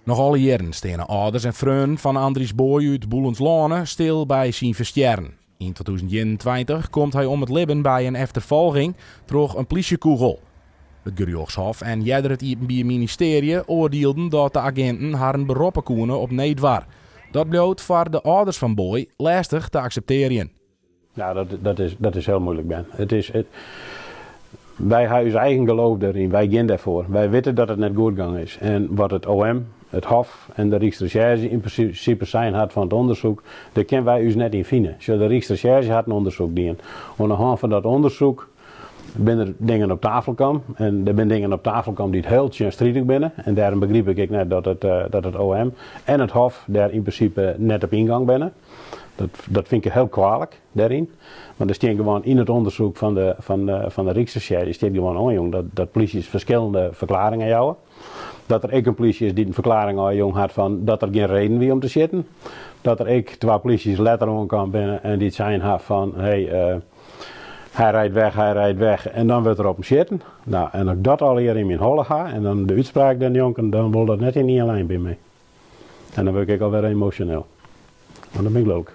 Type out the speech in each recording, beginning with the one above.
Nog alle jaren staan ouders en vrienden van Andries Boy uit Boelenslane stil bij zijn versterren. In 2021 komt hij om het leven bij een achtervolging door een politiekogel. Het gerechtshof en jeder het Openbaar Ministerie oordeelden dat de agenten haar beroepen konden op needwar. Dat bleek voor de ouders van Boy lastig te accepteren. Ja, dat is heel moeilijk, Ben. Wij hebben ons eigen geloof erin, wij gaan daarvoor. Wij weten dat het net goed gegaan is. En wat het OM, het Hof en de Rijksrecherche in principe zijn had van het onderzoek, daar kunnen wij ons net in vinden. Zo de Rijksrecherche had een onderzoek gedaan. Aan de hand van dat onderzoek zijn er dingen op tafel komen. En er zijn dingen op tafel komen die het heel strijdig binnen. En daarom begreep ik net dat het OM en het Hof daar in principe net op ingang binnen. Dat vind ik heel kwalijk daarin. Want er staat gewoon in het onderzoek van de Rijksrecherche staat gewoon aan, dat politie verschillende verklaringen jouwen. Dat er ook een politie is die een verklaring aan had van dat er geen reden was om te zitten. Dat er ook twee polities letter aan kan binnen en die zijn had van hij rijdt weg en dan wordt er op hem zitten. Nou, en als ik dat al hier in mijn holle ga en dan de uitspraak dan jongen, dan wil dat net in één lijn bij mij. En dan word ik alweer emotioneel. Want dat ben ik leuk.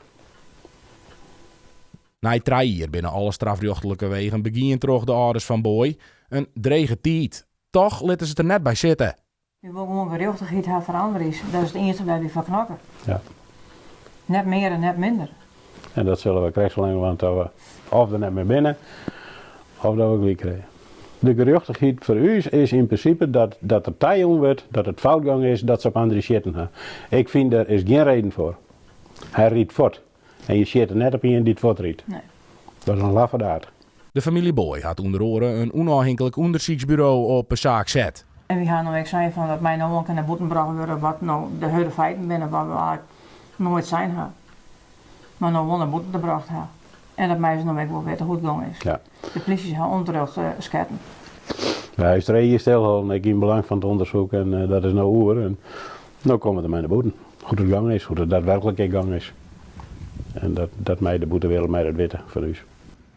Na 3 jaar binnen alle strafrechtelijke wegen beginnen toch de ouders van Boy een drege tijd. Toch laten ze het er net bij zitten. Je wil gewoon gerechtigheid hebben voor anderen. Dat is het enige waar we van knakken. Ja. Net meer en net minder. En dat zullen we krijgen zolang want dat we of er net meer binnen of dat we het weer krijgen. De gerechtigheid voor u is in principe dat er tijd om wordt, dat het foutgang is, dat ze op andere zitten gaan. Ik vind er is geen reden voor. Hij riet voort. En je zit er net op in die het voortriet. Nee. Dat is een lafferdaad. De familie Boy had onder oren een onafhankelijk onderzoeksbureau op een zaak zet. En we gaan nou ook zeggen van dat mij nou ook naar boeten gebracht worden wat nou de hele feiten binnen wat we eigenlijk nooit zijn gaan. Maar nou wel naar boeten gebracht hebben. En dat mij ze nou ook wel weten hoe het gegaan is. Ja. De politie gaan onterecht schatten. Hij is er hier stilgehouden, ik in belang van het onderzoek en dat is nou oer. En nou komen er mij de boeten. Hoe het gegaan is, hoe het daadwerkelijk gegaan is. En dat mij de boetewereld mij dat weten voor u.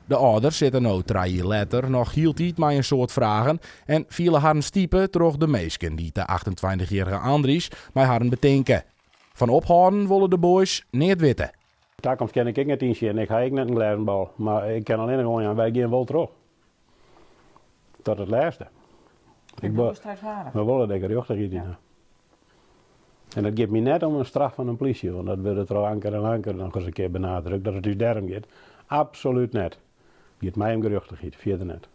De ouders zitten nu 3 jaar later nog hield iets met een soort vragen en vielen haar stiepen door de meesken die de 28-jarige Andries mij haar bedenken. Van ophouden willen de boys niet weten. Daar ken ik niet in en ik ga ik net een glazen bal. Maar ik kan alleen gewoon aan, wij gaan wel terug. Tot het laatste. We willen de gerechtigheid in. En dat geeft me net om een straf van een politie, want dat wil het er anker en anker nog eens een keer benadrukt, dat het dus daarom gaat. Absoluut net. Het geeft mij om gerechtigheid, verder net.